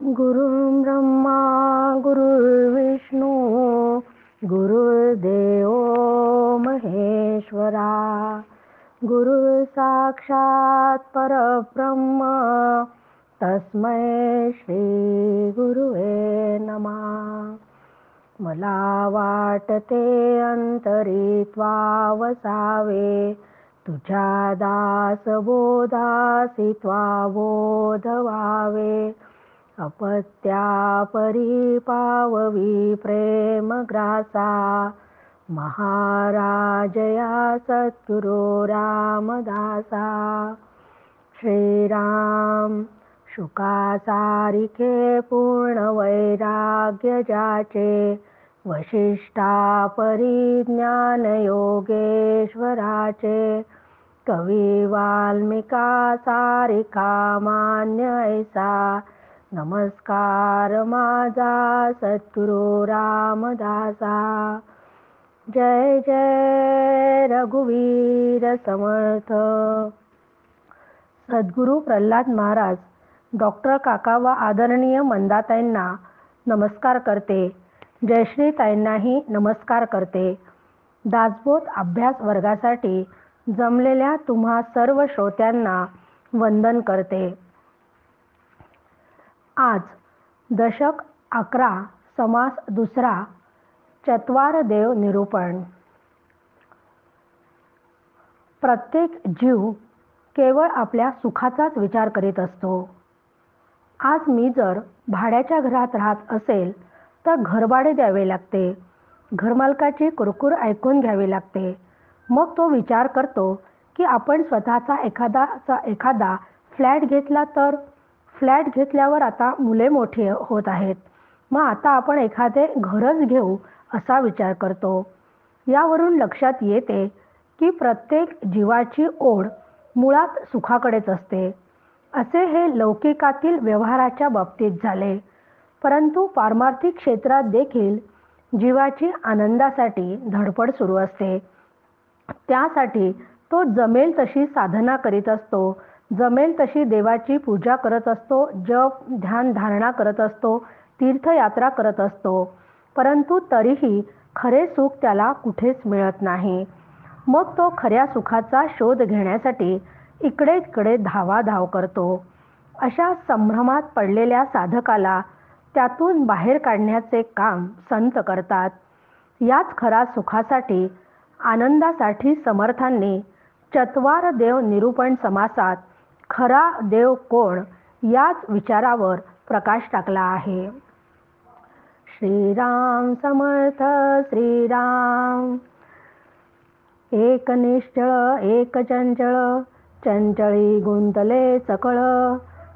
गुरुर् ब्रह्मा गुरुर्विष्णू गुरुर्देव महेश्वरा गुरु साक्षात परब्रह्म तस्मै श्री गुरुवे नमः. मला वाटते अंतरी वसावे तुझ्या दासबोधासी बोध व्हावे. अपत्या परिपाववी प्रेम ग्रासा महाराजया सद्गुरु रामदासा. श्रीराम शुकासारिखे पूर्ण वैराग्य ज्याचे वशिष्ठा परिज्ञान योगेश्वराचे. कवी वाल्मिका सारिका मान्य ऐसा नमस्कार माझा सद्गुरु रामदासा. जय जय रघुवीर समर्थ. सद्गुरु प्रल्हाद महाराज डॉक्टर काका व आदरणीय मंदाताईंना नमस्कार करते. जयश्री ताईंनाही नमस्कार करते. दासबोध अभ्यास वर्गासाठी जमलेल्या तुम्हा सर्व श्रोत्यांना वंदन करते. आज दशक 11 समास दुसरा चत्वार देव निरूपण. प्रत्येक जीव केवळ आपल्या सुखाचाच विचार करीत असतो. आज मी जर भाड्याच्या घरात राहत असेल तर घरभाडे द्यावे लागते. घरमालकाची कुरकुर ऐकून घ्यावी लागते. मग तो विचार करतो की आपण स्वतःचा एखादा फ्लॅट घेतला तर. फ्लॅट घेतल्यावर आता मुले मोठी होत आहेत, मग आता आपण एखादे घरच घेऊ असा विचार करतो. यावरून लक्षात येते की प्रत्येक जीवाची ओढ मुळात सुखाकडेच असते. असे हे लौकिकातील व्यवहाराच्या बाबतीत झाले. परंतु पारमार्थिक क्षेत्रात देखील जीवाची आनंदासाठी धडपड सुरू असते. त्यासाठी तो जमेल तशी साधना करीत असतो, जमेल तशी देवाची पूजा करत असतो, जप ध्यान धारणा करत असतो, तीर्थयात्रा करत असतो. परंतु तरीही खरे सुख त्याला कुठेच मिळत नाही. मग तो खऱ्या सुखाचा शोध घेण्यासाठी इकडे तिकडे धावाधाव करतो. अशा संभ्रमात पडलेल्या साधकाला त्यातून बाहेर काढण्याचे काम संत करतात. याच खरा सुखासाठी आनंदासाठी समर्थांनी चत्वार देव निरूपण समासात खरा देव कोण याच विचारावर प्रकाश टाकला आहे. श्रीराम समर्थ श्रीराम. एक निश्चळ एक चंचळ चंचळी गुंतले सकळ.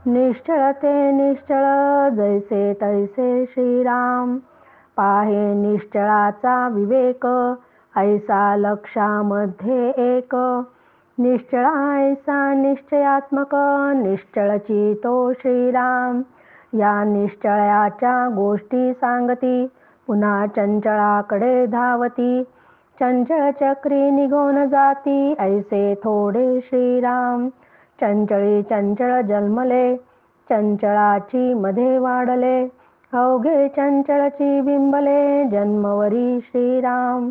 निश्चळ ते निश्चळ जैसे तैसे श्रीराम. पाहे निश्चळाचा विवेक ऐसा लक्षामध्ये एक. निश्चळ ऐसा निश्चयात्मक निश्चळची तो श्रीराम. या निश्चळाच्या गोष्टी सांगती पुन्हा चंचळाकडे धावती. चंचळ चक्री निघून जाती ऐसे थोडे श्रीराम. चंचळी चंचळ जन्मले चंचळाची मध्ये वाढले. अवघे चंचळची बिंबले जन्मवरी श्रीराम.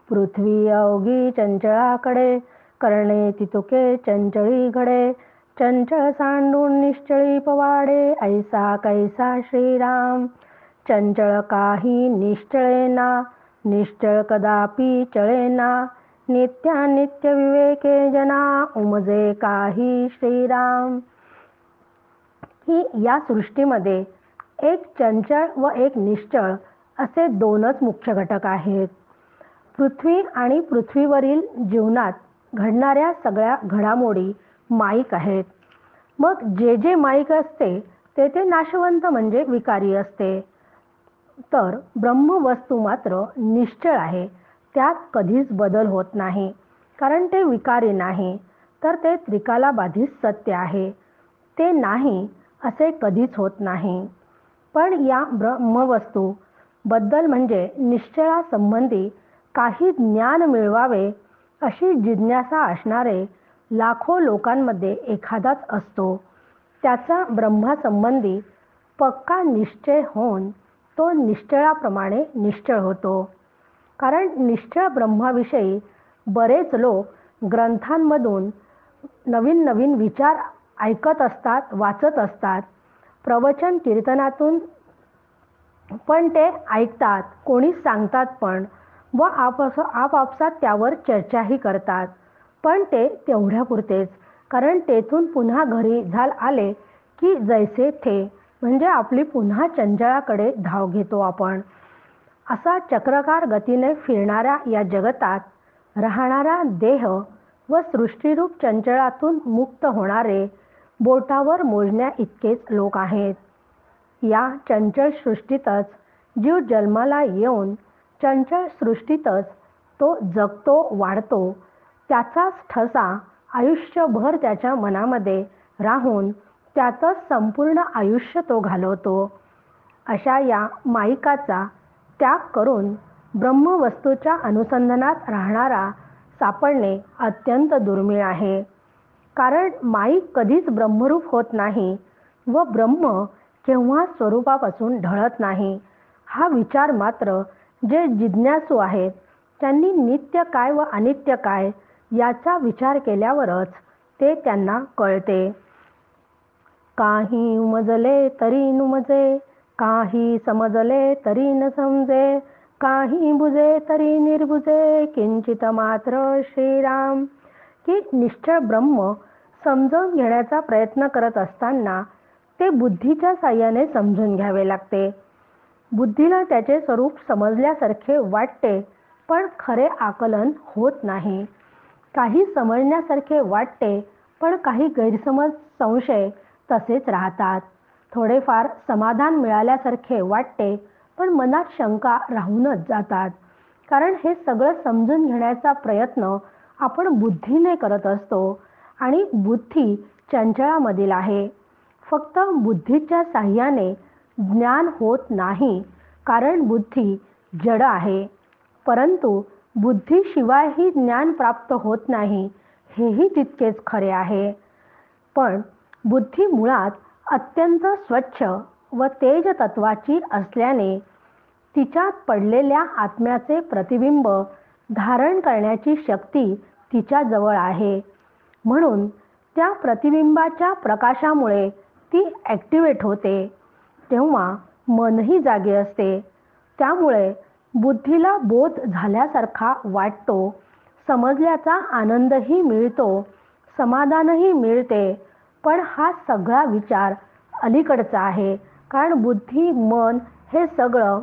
पृथ्वी अवघी चंचळाकडे करणे तितुके चंचळी घडे. चंचळ सांडून निश्चळी पवाडे ऐसा कैसा श्रीराम. चंचळ काही निश्चळेना निश्चळ कदापि चळेना. नित्यानित्य विवेके जना उमजे काही श्रीराम. ही या सृष्टीमध्ये एक चंचळ व एक निश्चळ असे दोनच मुख्य घटक आहेत. पृथ्वी आणि पृथ्वीवरील जीवनात घडणाऱ्या सगळ्या घडामोडी माईक आहेत. मग जे जे माईक असते ते नाशवंत म्हणजे विकारी असते. तर ब्रह्मवस्तू मात्र निश्चळ आहे. त्यात कधीच बदल होत नाही, कारण ते विकारी नाही. तर ते त्रिकालाबाधित सत्य आहे. ते नाही असे कधीच होत नाही. पण या ब्रह्मवस्तू बद्दल म्हणजे निश्चयासंबंधी काही ज्ञान मिळवावे अशी जिज्ञासा असणारे लाखो लोकांमध्ये एखादाच असतो. त्याचा ब्रह्मासंबंधी पक्का निश्चय होऊन तो निश्चळाप्रमाणे निश्चळ होतो. कारण निश्चळ ब्रह्माविषयी बरेच लोक ग्रंथांमधून नवीन नवीन विचार ऐकत असतात, वाचत असतात. प्रवचन कीर्तनातून पण ते ऐकतात, कोणी सांगतात पण, व आपापसात त्यावर चर्चाही करतात. पण ते तेवढ्यापुरतेच. कारण तेथून पुन्हा घरी आले की जैसे थे, म्हणजे आपली पुन्हा चंचळाकडे धाव घेतो आपण. असा चक्राकार गतीने फिरणाऱ्या या जगतात राहणारा देह व सृष्टीरूप चंचळातून मुक्त होणारे बोटावर मोजण्या इतकेच लोक आहेत. या चंचल सृष्टीतच जीव जन्माला येऊन चंचल सृष्टीतच तो जगतो, वाढतो. त्याचाच ठसा आयुष्यभर त्याच्या मनामध्ये राहून त्यातच संपूर्ण आयुष्य तो घालवतो. अशा या माईकाचा त्याग करून ब्रह्मवस्तूच्या अनुसंधानात राहणारा सापडणे अत्यंत दुर्मिळ आहे. कारण माईक कधीच ब्रह्मरूप होत नाही व ब्रह्म केव्हा स्वरूपापासून ढळत नाही. हा विचार मात्र जे जिज्ञासू आहेत त्यांनी नित्य काय व अनित्य काय याचा विचार केल्यावरच ते त्यांना कळते. काही उमजले तरी नुमजे, काही समजले तरी न समजे, काही बुजे तरी निर्बुजे, किंचित मात्र श्रीराम. की निश्चळ ब्रह्म समजून घेण्याचा प्रयत्न करत असताना ते बुद्धीच्या साह्याने समजून घ्यावे लागते. बुद्धीला त्याचे स्वरूप समजल्यासारखे वाटते, पण खरे आकलन होत नाही. काही समजण्यासारखे वाटते, पण काही गैरसमज, संशय तसेच राहतात. थोडेफार समाधान मिळाल्यासारखे वाटते, पण मनात शंका राहूनच जातात. कारण हे सगळं समजून घेण्याचा प्रयत्न आपण बुद्धीने करत असतो आणि बुद्धी चंचळामधील आहे. फक्त बुद्धीच्या साह्याने ज्ञान होत नाही, कारण बुद्धी जड आहे. परंतु बुद्धीशिवायही ज्ञान प्राप्त होत नाही, हेही तितकेच खरे आहे. पण बुद्धी मुळात अत्यंत स्वच्छ व तेज तत्वाची असल्याने तिच्यात पडलेल्या आत्म्याचे प्रतिबिंब धारण करण्याची शक्ती तिच्याजवळ आहे. म्हणून त्या प्रतिबिंबाच्या प्रकाशामुळे ती ॲक्टिवेट होते. तेव्हा मनही जागे असते. त्यामुळे बुद्धीला बोध झाल्यासारखा वाटतो, समजल्याचा आनंदही मिळतो, समाधानही मिळते. पण हा सगळा विचार अलीकडचा आहे. कारण बुद्धी, मन हे सगळं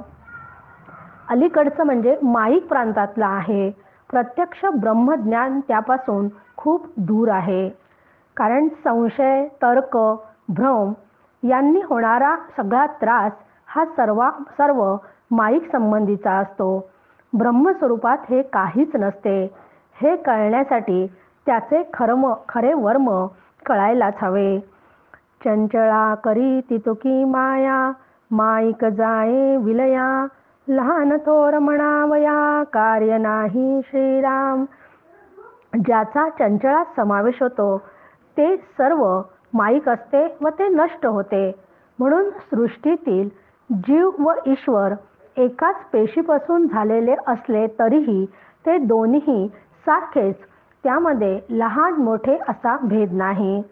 अलीकडचं म्हणजे माईक प्रांतातलं आहे. प्रत्यक्ष ब्रह्मज्ञान त्यापासून खूप दूर आहे. कारण संशय, तर्क, भ्रम यांनी होणारा सगळा त्रास हा सर्व माईक संबंधीचा असतो. ब्रह्मस्वरूपात हे काहीच नसते. हे कळण्यासाठी त्याचे खरे वर्म कळायलाच हवे. चंचळा करी तितुकी माया, माईक जाये विलया, लहान थोर म्हणावया, कार्य नाही श्रीराम. ज्याचा चंचळात समावेश होतो ते सर्व माईक असते व ते नष्ट होते. म्हणून सृष्टीतील जीव व ईश्वर एकाच पेशीपासून झालेले असले तरीही ते दोन्ही सारखेच. त्यामध्ये लहान मोठे असा भेद नाही.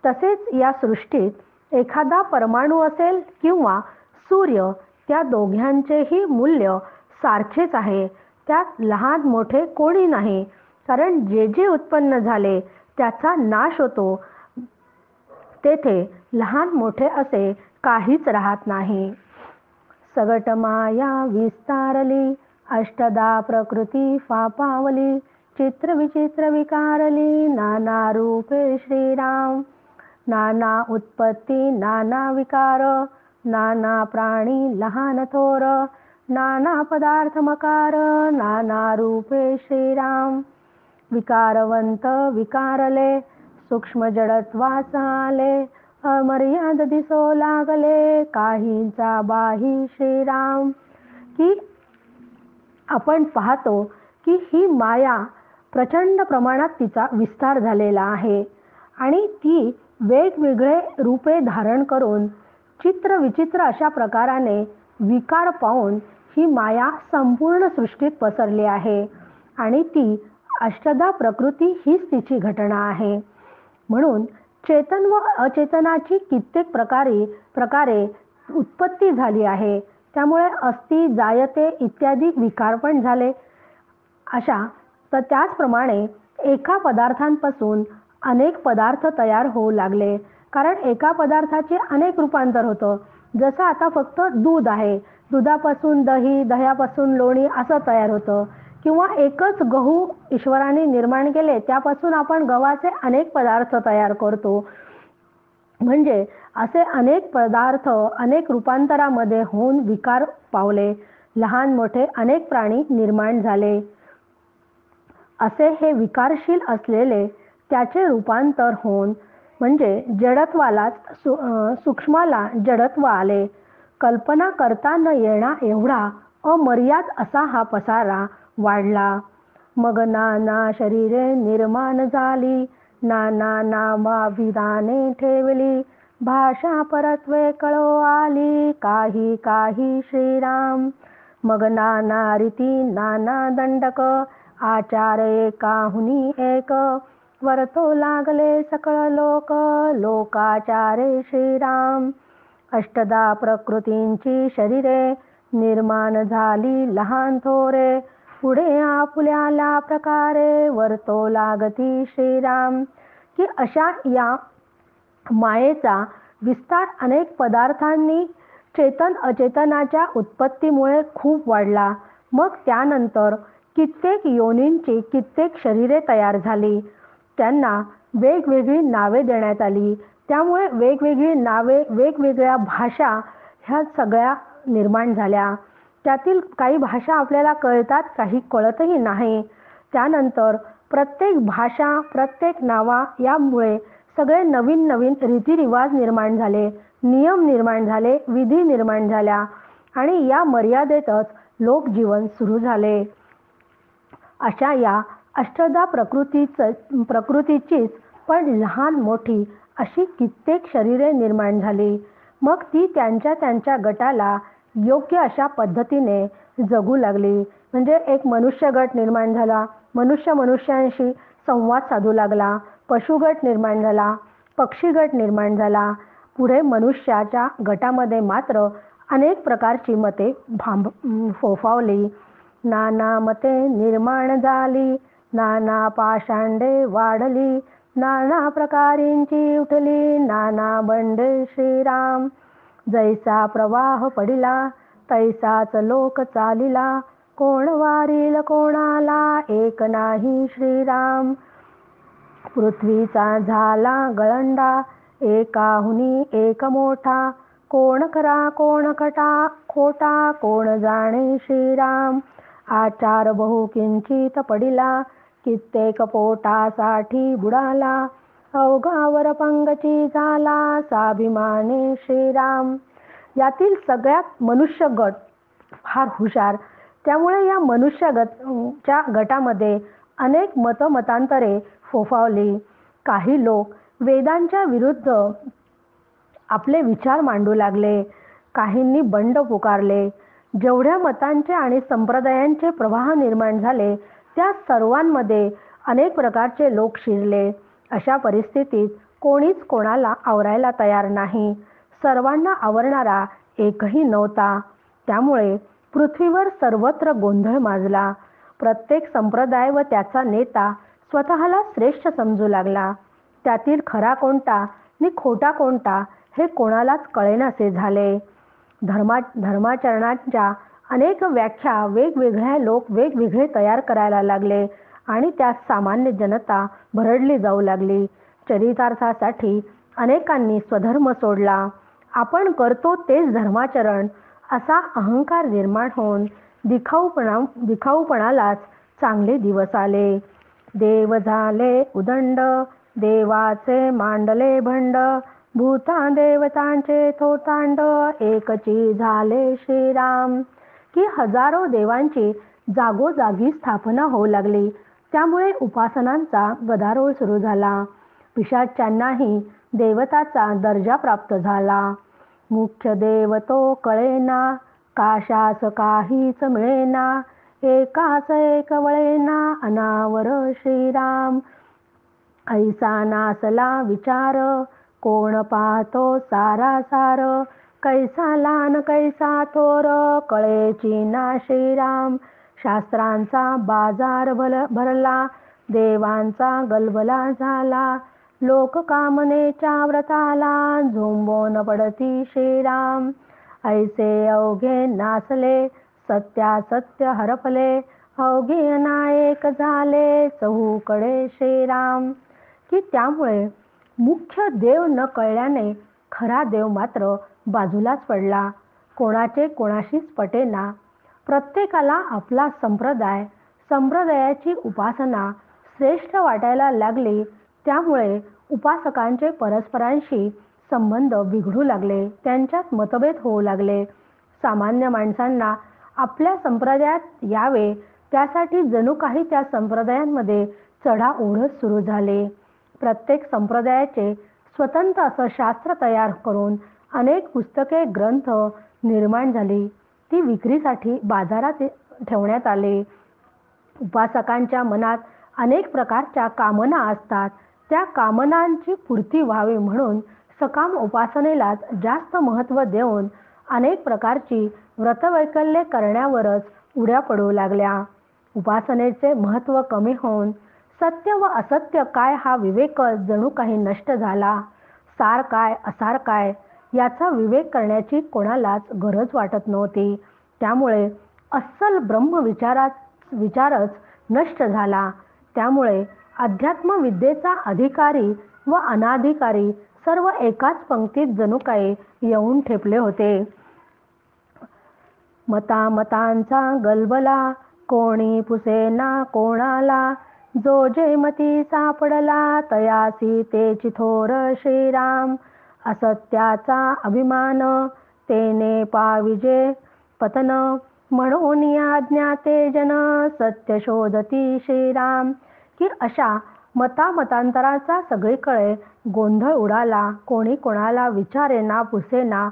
तसेच या सृष्टीत एखादा परमाणू असेल किंवा सूर्य, त्या दोघांचेही मूल्य सारखेच आहे. त्यात लहान मोठे कोणी नाही. कारण जे जे उत्पन्न झाले त्याचा नाश होतो. तेथे लहान मोठे असे काहीच राहत नाही. सगट माया विस्तारली, अष्टदा प्रकृती फापावली, चित्र विचित्र विकारली, नाना रूपे श्रीराम. नाना उत्पत्ती, नाना विकार, नाना प्राणी लहान थोर, नाना पदार्थ मकार, नाना रूपे श्रीराम. विकारवंत विकारले, सूक्ष्म जडत्वास आले, अमर्याद दिसो लागले, काहींचा बाही श्रीराम. की आपण पाहतो की ही माया प्रचंड प्रमाणात तिचा विस्तार झालेला आहे आणि ती वेगवेगळे रूपे धारण करून चित्र विचित्र अशा प्रकाराने विकार पाहून ही माया संपूर्ण सृष्टीत पसरली आहे आणि ती अष्टधा प्रकृती हीच तिची घटना आहे. म्हणून चेतन व अचेतनाची कित्येक प्रकारे उत्पत्ती झाली आहे. त्यामुळे अस्ति, जायते इत्यादी विकार पण झाले. तर त्याचप्रमाणे एका पदार्थांपासून अनेक पदार्थ तयार होऊ लागले. कारण एका पदार्थाचे अनेक रूपांतर होतं. जसं आता फक्त दूध आहे, दुधापासून दही, दह्यापासून लोणी असं तयार होतं. किंवा एकच गहू ईश्वराने निर्माण केले, त्यापासून आपण गव्हाचे अनेक पदार्थ तयार करतो. म्हणजे असे अनेक पदार्थ अनेक रूपांतरामध्ये होऊन विकार पावले. लहान मोठे अनेक प्राणी निर्माण झाले. असे हे विकारशील असलेले त्याचे रूपांतर होऊन म्हणजे जडत्वालाच सूक्ष्माला जडत्व आले. कल्पना करता न येणा एवढा अमर्याद असा हा पसारा वाढला. मग नाना शरीरे निर्माण झाली, नाना नामाभिधाने ठेवली, भाषा परत्वे कळो आली, काही काही श्रीराम. मग नाना रीती नाना दंडक, आचार एकाहुनी एक, वर्तो लागले सकळ लोक, लोकाचारे श्रीराम. अष्टधा प्रकृतींची शरीरे निर्माण झाली लहान थोरे, पुढे आपुल्याला प्रकारे वर्तो लागती श्रीराम. की अशा या मायेचा विस्तार अनेक पदार्थांनी चेतन अचेतनाच्या उत्पत्तीमुळे खूप वाढला. मग त्यानंतर कित्येक योनींची कित्येक शरीरे तयार झाली. त्यांना वेगवेगळी नावे देण्यात आली. त्यामुळे वेगवेगळी नावे, वेगवेगळ्या भाषा ह्या सगळ्या निर्माण झाल्या. त्यातील काही भाषा आपल्याला कळतात, काही कळतही नाही. त्यानंतर प्रत्येक भाषा, प्रत्येक नावा यामुळे सगळे नवीन नवीन रीतिरिवाज निर्माण झाले, नियम निर्माण झाले, विधी निर्माण झाल्या आणि या मर्यादेतच लोकजीवन सुरू झाले. अशा या अष्टधा प्रकृतीचीच पण लहान मोठी अशी कित्येक शरीरे निर्माण झाली. मग ती त्यांच्या त्यांच्या गटाला योग्य अशा पद्धतीने जगू लागली. म्हणजे एक मनुष्य गट निर्माण झाला, मनुष्य मनुष्यांशी संवाद साधू लागला. पशुगट निर्माण झाला, पक्षी गट निर्माण झाला. पुढे मनुष्याच्या गटामध्ये मात्र अनेक प्रकारची मते फोफावली. नाना मते निर्माण झाली, नाना पाषांडे वाढली, नाना प्रकारींची उठली, नाना बंडे श्रीराम. जैसा प्रवाह पडिला, तैसाच लोक चालिला, कोण वारील कोणाला एक नाही श्रीराम. पृथ्वीचा झाला गळंडा, एकाहुनी एक मोठा, कोण खरा कोण खोटा, कोण जाणे श्रीराम. आचार बहु किंचित पडिला, कित्येक पोटासाठी बुडाला, अवघावर पंगती झाला, स्वाभिमाने श्रीराम. यातील सगळ्यात मनुष्य गट फार हुशार. त्यामुळे या मनुष्य गटामध्ये अनेक मतांतरे फोफावली. काही लोक वेदांच्या विरुद्ध आपले विचार मांडू लागले. काहींनी बंड पुकारले. जेवढ्या मतांचे आणि संप्रदायांचे प्रवाह निर्माण झाले, त्या सर्वांमध्ये अनेक प्रकारचे लोक शिरले. अशा परिस्थितीत कोणीच कोणाला आवरायला तयार नाही. सर्वांना आवरणारा एकही नव्हता. त्यामुळे पृथ्वीवर सर्वत्र गोंधळ माजला. प्रत्येक संप्रदाय व त्याचा नेता स्वतःला श्रेष्ठ समजू लागला. त्यातील खरा कोणता आणि खोटा कोणता हे कोणालाच कळेनासे झाले. धर्माचरणाच्या अनेक व्याख्या वेगवेगळ्या लोक वेगवेगळे तयार करायला लागले आणि त्यात सामान्य जनता भरडली जाऊ लागली. चरितार्थासाठी अनेकांनी स्वधर्म सोडला. आपण करतो तेच धर्माचरण असा अहंकार निर्माण होऊन दिखाऊपणालाच चांगले दिवस आले. देव झाले उदंड, देवाचे मांडले भंड, भूता देवतांचे थोतांड, एकची झाले श्रीराम. की हजारो देवांची जागोजागी स्थापना होऊ लागली. त्यामुळे उपासनांचा गदारोळ सुरू झाला. पिशाच्यांनाही देवताचा दर्जा प्राप्त झाला. मुख्य देव तो कळेना, काशास काहीच मिळेना, एकाच एक वळेना, अनावर श्रीराम. ऐसा नासला विचार, कोण पाहतो सारा सार, कैसा लहान कैसा थोर, कळेची ना श्रीराम. शास्त्रांचा बाजार भरला, देवांचा गलबला झाला, लोक कामनेच्या व्रताला, झोंबून पडती श्रीराम. ऐसे अवघे नासले, सत्यासत्य हरपले, अवघे अनायक झाले, चहूकडे श्रीराम. की त्यामुळे मुख्य देव न कळल्याने खरा देव मात्र बाजूलाच पडला, कोणाचे कोणाशीच पटेना. प्रत्येकाला आपला संप्रदायाची उपासना श्रेष्ठ वाटायला लागली. त्यामुळे उपासकांचे परस्परांशी संबंध बिघडू लागले, त्यांच्यात मतभेद होऊ लागले. सामान्य माणसांना आपल्या संप्रदायात यावे त्यासाठी जणू काही त्या संप्रदायांमध्ये चढाओढच सुरू झाले. प्रत्येक संप्रदायाचे स्वतंत्र असं शास्त्र तयार करून अनेक पुस्तके ग्रंथ निर्माण झाली, ती विक्रीसाठी बाजारात ठेवण्यात आले. उपासकांच्या मनात अनेक प्रकारच्या कामना असतात, त्या कामनांची पूर्ती व्हावी म्हणून सकाम उपासनेलाच जास्त महत्त्व देऊन अनेक प्रकारची व्रतवैकल्ये करण्यावरच उड्या पडू लागल्या. उपासनेचे महत्त्व कमी होऊन सत्य व असत्य काय हा विवेक जणू काही नष्ट झाला. सार काय असार काय याचा विवेक करण्याची कोणालाच गरज वाटत नव्हती. त्यामुळे अस्सल विचारच नष्ट झाला. त्यामुळे अध्यात्म विद्येचा अधिकारी व अनाधिकारी सर्व एकाच पंक्तीत जणू काही येऊन ठेपले होते. मतांचा गलबला, कोणी पुसेना कोणाला, जो जे मती सापडला, तयासी तेची थोर श्रीराम. असत्याचा अभिमान, तेने पाविजे पतन, म्हणून आज्ञाते जन, सत्य शोधती श्रीराम. की अशा मतांतराचा सगळीकडे गोंधळ उडाला, कोणी कोणाला विचारेना पुसेना.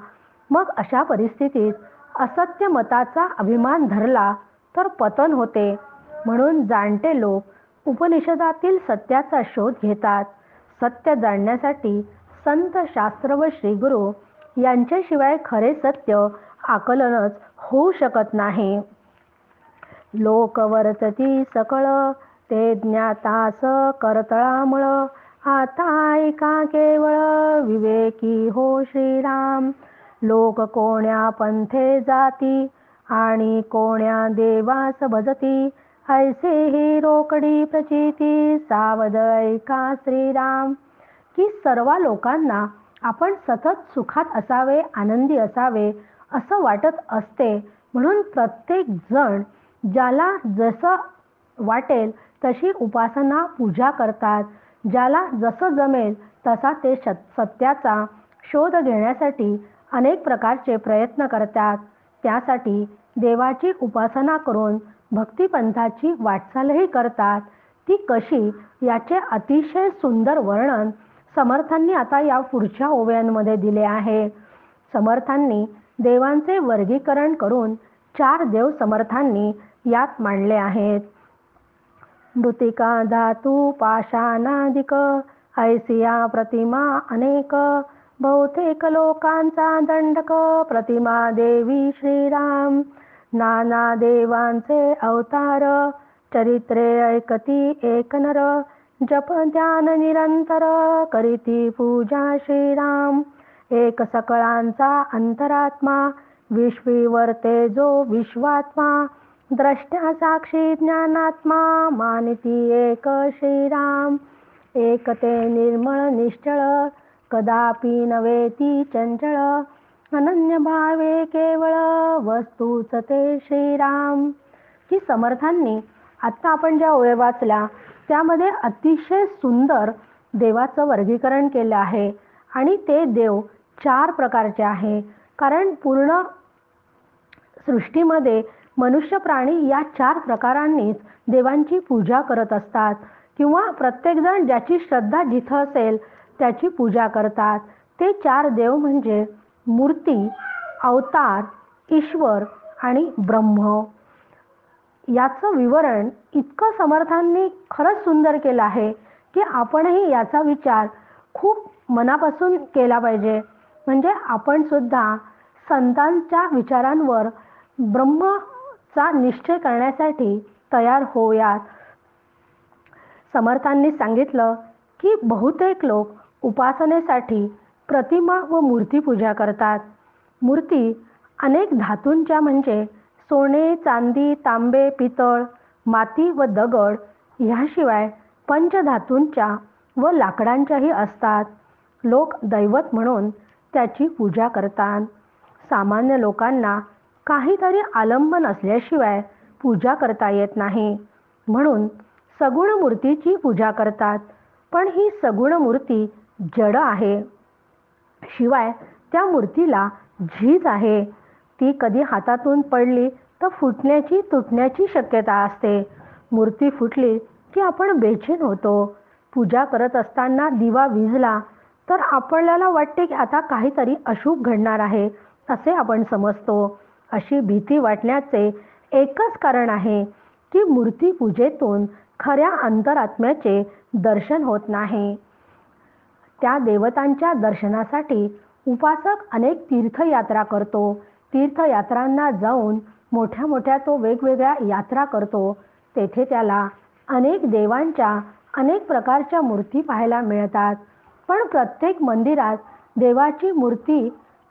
मग अशा परिस्थितीत असत्य मताचा अभिमान धरला तर पतन होते. म्हणून जाणते लोक उपनिषदातील सत्याचा शोध घेतात. सत्य जाणण्यासाठी संत, शास्त्र व श्रीगुरु यांच्याशिवाय खरे सत्य आकलनच होऊ शकत नाही. लोक वर्तती सकळ, ते ज्ञातास करतळामळ, आता ऐका केवळ विवेकी हो श्रीराम. लोक कोण्या पंथे जाती, आणि कोण्या देवास भजती, ऐसे ही रोकडी प्रचिती, सावध ऐका श्रीराम. की सर्व लोकांना आपण सतत सुखात असावे, आनंदी असावे असं वाटत असते, म्हणून प्रत्येक जण ज्याला जसं वाटेल तशी उपासना पूजा करतात. ज्याला जसं जमेल तसा ते सत्याचा शोध घेण्यासाठी अनेक प्रकारचे प्रयत्न करतात. त्यासाठी देवाची उपासना करून भक्तिपंथाची वाटचालही करतात. ती कशी याचे अतिशय सुंदर वर्णन समर्थांनी आता या पुढच्या ओव्यांमध्ये दिले आहे. समर्थांनी देवांचे वर्गीकरण करून 4 देव समर्थांनी यात मांडले आहेत. मृत्तिका धातू पाषाणादिक, ऐसिया प्रतिमा अनेक, बहुतेक लोकांचा दंडक, प्रतिमा देवी श्रीराम. नाना देवांचे अवतार, चरित्रे ऐकती एक नर, जप ध्यान निरंतर, करीती पूजा श्रीराम. एक सकळांचा अंतरात्मा, विश्वी वर्ते जो विश्वात्मा, द्रष्ट्या साक्षी ज्ञानात्मा, मानिती एक श्रीराम. एक ते निर्मळ निश्चळ, कदापि नव्हे ती चंचळ, अनन्य भावे केवळ, वस्तूच ते श्रीराम. की समर्थांनी आत्ता आपण ज्या ओव्या वाचल्या त्यामध्ये अतिशय सुंदर देवाचं वर्गीकरण केलं आहे. आणि ते देव 4 प्रकारचे आहे. कारण पूर्ण सृष्टीमध्ये मनुष्य प्राणी या 4 प्रकारांनीच देवांची पूजा करत असतात, किंवा प्रत्येकजण ज्याची श्रद्धा जिथं असेल त्याची पूजा करतात. ते 4 देव म्हणजे मूर्ती, अवतार, ईश्वर आणि ब्रह्म याचं विवरण इतकं समर्थांनी खरंच सुंदर केलं आहे की आपणही याचा विचार खूप मनापासून केला पाहिजे. म्हणजे आपण सुद्धा संतांच्या विचारांवर ब्रह्मचा निश्चय करण्यासाठी तयार होऊयात. समर्थांनी सांगितलं की बहुतेक लोक उपासनेसाठी प्रतिमा व मूर्ती पूजा करतात. मूर्ती अनेक धातूंच्या म्हणजे सोने, चांदी, तांबे, पितळ, माती व दगड ह्याशिवाय पंचधातूंच्या व लाकडांच्याही असतात. लोक दैवत म्हणून त्याची पूजा करतात. सामान्य लोकांना काहीतरी आलंबन असल्याशिवाय पूजा करता येत नाही, म्हणून सगुण मूर्तीची पूजा करतात. पण ही सगुण मूर्ती जड आहे. शिवाय त्या मूर्तीला झीज आहे. ती कधी हातातून पडली तर फुटण्याची, तुटण्याची शक्यता असते. मूर्ती फुटली की आपण बेचैन होतो. पूजा करत असताना दिवा विझला तर आपल्याला वाटते की आता काहीतरी अशुभ घडणार आहे असे आपण समजतो. अशी भीती वाटण्याचे एकच कारण आहे की मूर्ती पूजेतून खऱ्या अंतरात्म्याचे दर्शन होत नाही. त्या देवतांच्या दर्शनासाठी उपासक अनेक तीर्थयात्रा करतो. तीर्थयात्रांना जाऊन मोठ्या मोठ्या तो वेगवेगळ्या यात्रा करतो. तेथे त्याला अनेक देवांच्या अनेक प्रकारच्या मूर्ती पाहायला मिळतात. पण प्रत्येक मंदिरात देवाची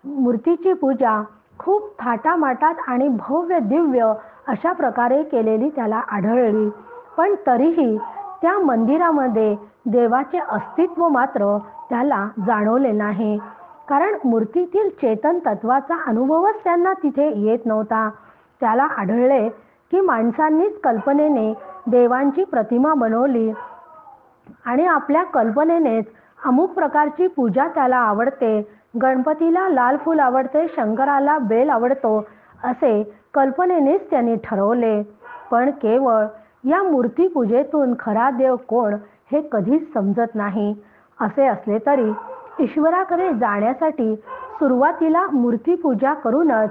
मूर्तीची पूजा खूप थाटामाटात आणि भव्य दिव्य अशा प्रकारे केलेली त्याला आढळली. पण तरीही त्या मंदिरामध्ये देवाचे अस्तित्व मात्र त्याला जाणवले नाही. कारण मूर्तीतील चेतन तत्वाचा अनुभवच त्यांना तिथे येत नव्हता. त्याला आढळले की माणसांनीच कल्पनेने देवांची प्रतिमा बनवली आणि आपल्या कल्पनेनेच अमुक प्रकारची पूजा त्याला आवडते. गणपतीला लाल फूल आवडते, शंकराला बेल आवडतो असे कल्पनेनेच त्यांनी ठरवले. पण केवळ या मूर्तीपूजेतून खरा देव कोण हे कधीच समजत नाही. असे असले तरी ईश्वराकडे जाण्यासाठी सुरुवातीला मूर्तीपूजा करूनच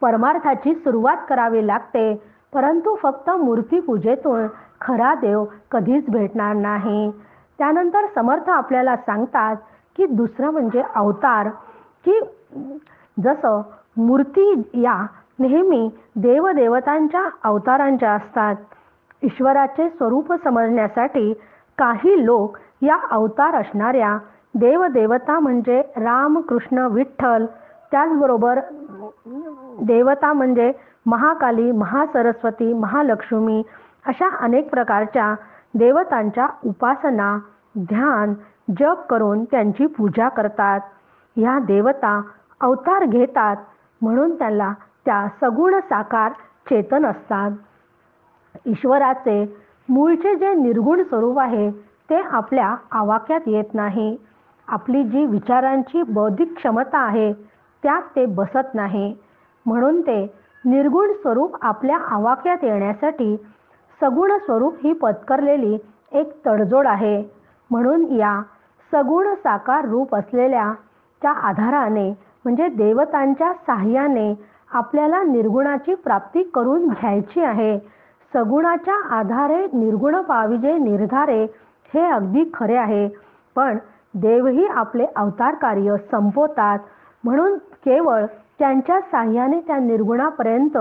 परमार्थाची सुरुवात करावी लागते. परंतु फक्त मूर्तीपूजेतून खरा देव कधीच भेटणार नाही. त्यानंतर समर्थ आपल्याला सांगतात की दुसरं म्हणजे अवतार, की जसं मूर्ती या नेहमी देवदेवतांच्या अवतारांच्या असतात. ईश्वराचे स्वरूप समजण्यासाठी काही लोक या अवतार असणाऱ्या देवदेवता म्हणजे राम, कृष्ण, विठ्ठल, त्याचबरोबर देवता म्हणजे महाकाली, महासरस्वती, महालक्ष्मी अशा अनेक प्रकारच्या देवतांच्या उपासना, ध्यान, जप करून त्यांची पूजा करतात. ह्या देवता अवतार घेतात म्हणून त्याला त्या सगुण साकार चेतन असतात. ईश्वराचे मूळचे जे निर्गुण स्वरूप आहे ते आपल्या आवाक्यात येत नाही. आपली जी विचारांची बौद्धिक क्षमता आहे त्यात ते बसत नाही. म्हणून ते निर्गुण स्वरूप आपल्या आवाक्यात येण्यासाठी सगुण स्वरूप ही पत्करलेली एक तडजोड आहे. म्हणून या सगुण साकार रूप असलेल्या त्या आधाराने म्हणजे देवतांच्या साह्याने आपल्याला निर्गुणाची प्राप्ती करून घ्यायची आहे. सगुणाच्या आधारे निर्गुण पाविजे निर्धारे हे अगदी खरे आहे. पण देवही आपले अवतार कार्य संपवतात, म्हणून केवळ त्यांच्या साह्याने त्या निर्गुणापर्यंत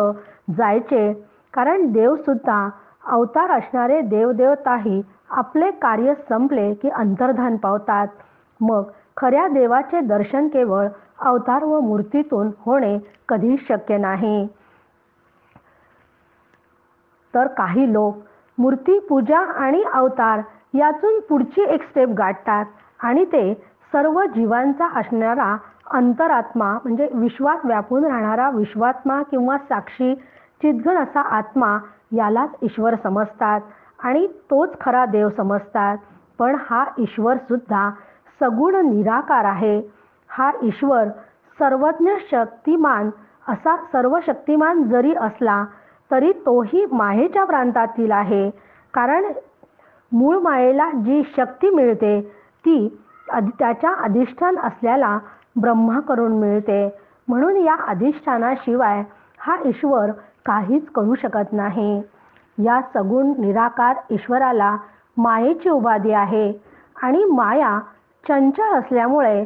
जायचे. कारण देवसुद्धा अवतार असणारे देवदेवताही आपले कार्य संपले की अंतर्धान पावतात. मग खऱ्या देवाचे दर्शन केवळ अवतार व मूर्तीतून होणे कधीच शक्य नाही. तर काही लोक मूर्ती पूजा आणि अवतार यातून पुढची एक स्टेप गाठतात आणि ते सर्व जीवांचा असणारा अंतरात्मा म्हणजे विश्वात व्यापून राहणारा विश्वात्मा किंवा साक्षी चिद्घन असा आत्मा यालाच ईश्वर समजतात आणि तोच खरा देव समजतात. पण हा ईश्वर सुद्धा सगुण निराकार आहे. हा ईश्वर सर्वज्ञ शक्तिमान असा सर्वशक्तिमान जरी असला तरी तोही मायेच्या प्रांतातील आहे. कारण मूळ मायेला जी शक्ती मिळते ती त्याच्या अधिष्ठान असलेला ब्रह्माकडून मिळते. म्हणून या अधिष्ठानाशिवाय हा ईश्वर काहीच करू शकत नाही. या सगुण निराकार ईश्वराला मायेची उपाधी आहे आणि माया चंचल असल्यामुळे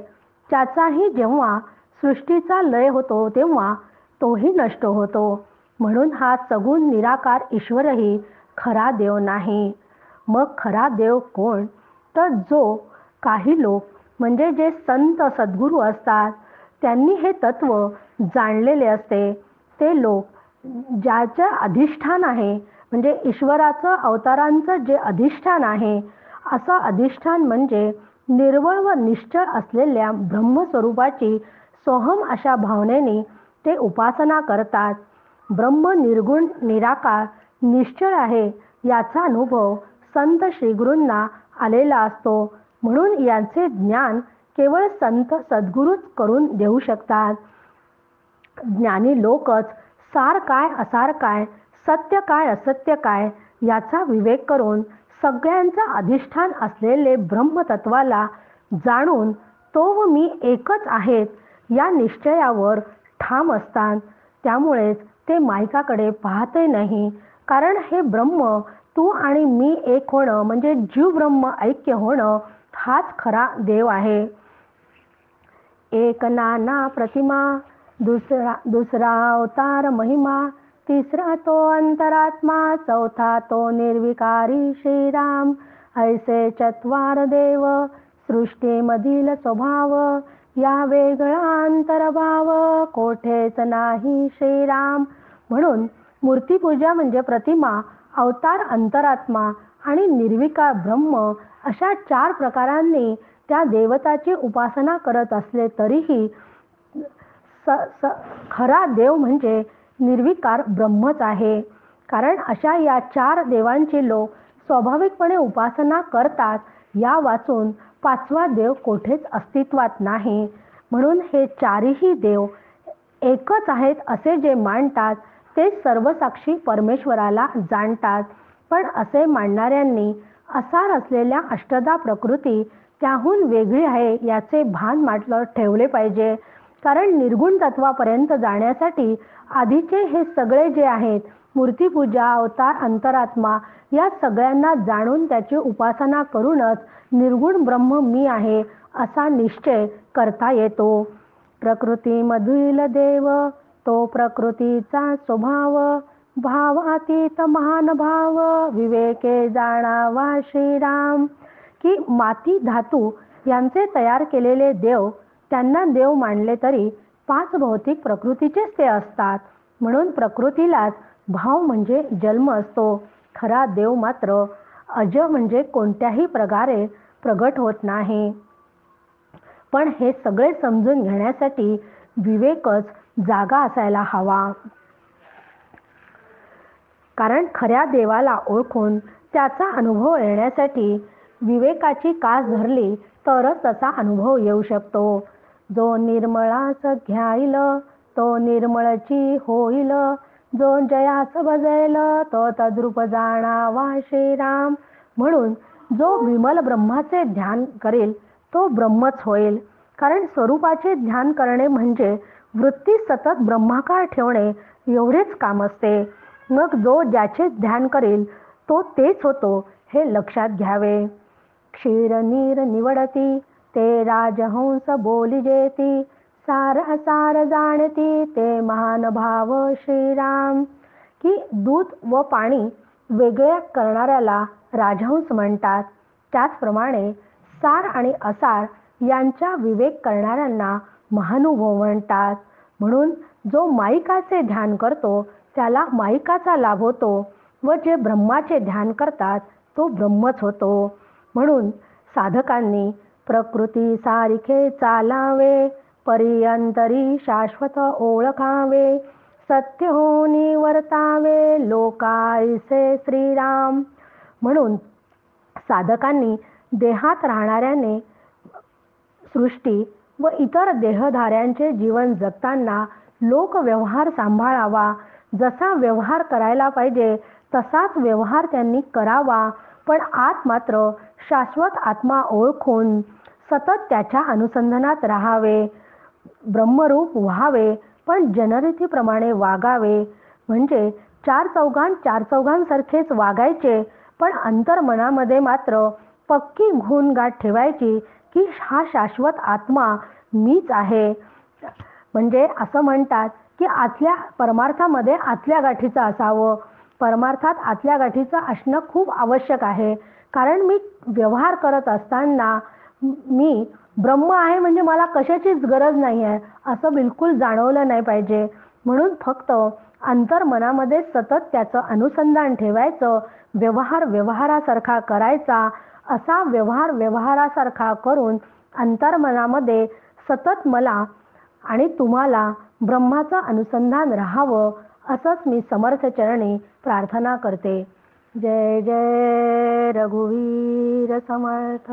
त्याचाही जेव्हा सृष्टीचा लय होतो तेव्हा तोही नष्ट होतो. म्हणून हा सगुण निराकार ईश्वरही खरा देव नाही. मग खरा देव कोण? तर जो काही लोक म्हणजे जे संत सद्गुरू असतात त्यांनी हे तत्व जाणलेले असते. ते लोक ज्याचं अधिष्ठान आहे म्हणजे ईश्वराचं अवतारांचं जे अधिष्ठान आहे असं अधिष्ठान म्हणजे निर्मळ व निश्चळ असलेल्या ब्रह्मस्वरूपाची सोहम अशा भावनेने ते उपासना करतात. ब्रह्म निर्गुण निराकार निश्चळ आहे याचा अनुभव संत श्रीगुरूंना आलेला असतो. म्हणून यांचे ज्ञान केवळ संत सद्गुरूच करून देऊ शकतात. ज्ञानी लोकच सार काय असार काय, सत्य काय असत्य काय याचा विवेक करून सगळ्यांचा अधिष्ठान असलेले ब्रह्मतत्वाला जाणून तो व मी एकच आहेत या निश्चयावर ठाम असतात. त्यामुळेच ते मायकाकडे पाहतही नाही. कारण हे ब्रह्म तू आणि मी एक होणं म्हणजे जीव ब्रह्म ऐक्य होणं हाच खरा देव आहे. एक नाना प्रतिमा, दुसरा अवतार महिमा, तिसरा तो अंतरात्मा, चौथा तो निर्विकारी श्रीराम. ऐसे चत्वार देव सृष्टीमधील स्वभाव, या वेगळा अंतर्भाव कोठेच नाही श्रीराम. म्हणून मूर्तीपूजा म्हणजे प्रतिमा, अवतार अंतरात्मा आणि निर्विकार ब्रह्म अशा 4 प्रकारांनी त्या देवताची उपासना करत असले तरीही खरा देव म्हणजे निर्विकार ब्रह्मच आहे. कारण अशा या 4 देवांची लोक स्वाभाविकपणे उपासना करतात. या वाचून 5वा देव कोठेच अस्तित्वात नाही. म्हणून हे 4ही देव एकच आहेत असे जे मानतात ते सर्वसाक्षी परमेश्वराला जाणतात. पण असे मानणाऱ्यांनी असार असलेल्या अष्टधा प्रकृती त्याहून वेगळी आहे याचे भान मात्र ठेवले पाहिजे. कारण निर्गुण तत्वापर्यंत जाण्यासाठी आधीचे हे सगळे जे आहेत मूर्तीपूजा, अवतार, अंतरात्मा या सगळ्यांना जाणून त्याची उपासना करूनच निर्गुण ब्रह्म मी आहे असा निश्चय करता येतो. प्रकृतीमधील देव तो प्रकृतीचा स्वभाव, भावातीत महान भाव, विवेके जाणावा श्रीराम. की माती धातू यांचे तयार केलेले देव त्यांना देव मानले तरी 5 भौतिक प्रकृतीचेच ते असतात. म्हणून प्रकृतीलाच भाव म्हणजे जन्म असतो. खरा देव मात्र अज म्हणजे कोणत्याही प्रकारे प्रगट होत नाही. पण हे सगळे समजून घेण्यासाठी विवेकच जागा असायला हवा. कारण खऱ्या देवाला ओळखून त्याचा अनुभव येण्यासाठी विवेकाची कास धरली तरच तसा अनुभव येऊ शकतो. जो निर्मळास घ्याईल तो निर्मळची होईल, जो जयास भजेल तो तद्रूप जाणावा श्रीराम. म्हणून जो विमल ब्रह्माचे ध्यान करेल तो ब्रह्मच होईल. कारण स्वरूपाचे ध्यान करणे म्हणजे वृत्ती सतत ब्रह्माकार ठेवणे एवढेच काम असते. मग जो ज्याचे ध्यान करेल तो तेच होतो हे लक्षात घ्यावे. क्षीर नीर निवडती ते राजहंस बोलिजेती, सार सार जाणती ते महान भाव श्रीराम. की दूध व पाणी वेगळे करणाऱ्याला राजहंस म्हणतात. त्याचप्रमाणे सार आणि असार यांचा विवेक करणाऱ्यांना महानुभव म्हणतात. म्हणून जो माईकाचे ध्यान करतो त्याला माईकाचा लाभ होतो व जे ब्रह्माचे ध्यान करतात तो ब्रह्मच होतो. म्हणून साधकांनी प्रकृती सारिखे चालावे, परिअंतरी शाश्वत ओळखावे, सत्य होनी वर्तावे लोकायसे श्रीराम. म्हणून साधकांनी देहात राहणाऱ्याने सृष्टी व इतर देहधाऱ्यांचे जीवन जगताना लोकव्यवहार सांभाळावा. जसा व्यवहार करायला पाहिजे तसाच व्यवहार त्यांनी करावा. पण आत मात्र शाश्वत आत्मा ओळखून सतत त्याच्या अनुसंधानात राहावे. ब्रह्मरूप व्हावे, पण जनरीतीप्रमाणे वागावे. म्हणजे चार चौघांसारखेच वागायचे, पण अंतर्मनामध्ये मात्र पक्की घुण-गाठ ठेवायची की हा शाश्वत आत्मा मीच आहे. म्हणजे असं म्हणतात की आतल्या परमार्थामध्ये आतल्या गाठीचं असावं. परमार्थात आतल्या गाठीचं असणं खूप आवश्यक आहे. कारण मी व्यवहार करत असताना मी ब्रह्म आहे म्हणजे मला कशाचीच गरज नाही आहे असं बिलकुल जाणवलं नाही पाहिजे. म्हणून फक्त अंतर्मनामध्ये सतत त्याचं अनुसंधान ठेवायचं. व्यवहार व्यवहारासारखा करायचा. असा व्यवहार व्यवहारासारखा करून अंतर्मनामध्ये सतत मला आणि तुम्हाला ब्रह्माचं अनुसंधान राहावं, असंच मी समर्थ चरणी प्रार्थना करते. जय जय रघुवीर समर्थ.